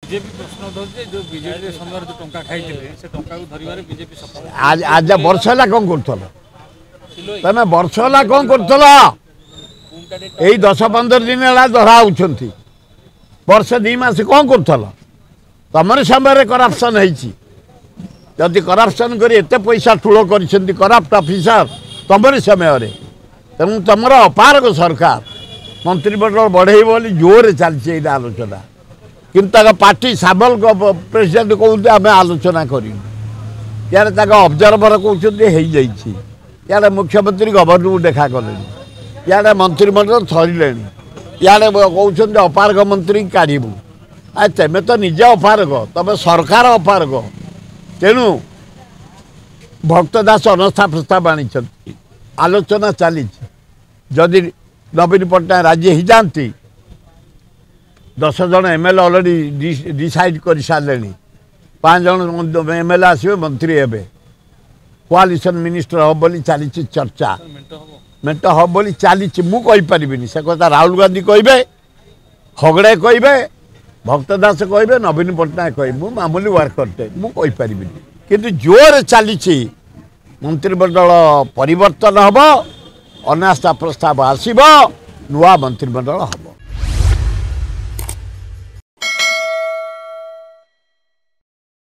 BJP प्रश्न उठाउछे जो BJP समय जो टंका खाइथिले से टंका को धरिबारे बीजेपी सफल आज आज वर्ष होला कौन करथल तमे वर्ष होला कौन करथल एई 10-15 दिन होला धरा होउछंती वर्ष 2 मास कौन करथल तमर समय करप्शन है जदि करप्शन कर एत पैसा ठूल कर करप्ट ऑफिसर तमर समय तेणु तुमर अपारग सरकार मंत्रिमंडल बढ़े बोली जोर चलती आलोचना किंतु पार्टी साबल प्रेसिडेंट कहते आम आलोचना करूँ यार ऑब्जर्वर कहते यार मुख्यमंत्री गवर्नर को देखा कले यार मंत्रिमंडल थरिले यार कहते अपारग मंत्री काढ़ू आ तेमे तो निजे अपारग तब सरकार अपारग तेणु भक्तदास अनास्था प्रस्ताव आनी आलोचना चली जदि नवीन पट्टनायक राजी हो जाती 10 जन एमएलए ऑलरेडी डिसाइड कर सारे 5 जन एमएलए आसवे मंत्री हे कोआलिशन मिनिस्टर हम बोली चली चर्चा मेट हम बोली चली मुझे से कथा राहुल गांधी कहे हगड़े कहे भक्तदास कहे नवीन पट्टनायक कहे मु मामूली वर्कर मुझे किंतु जोर चली मंत्रिमंडल परिवर्तन हम अनास्था प्रस्ताव आसब नुआ मंत्रिमंडल हम।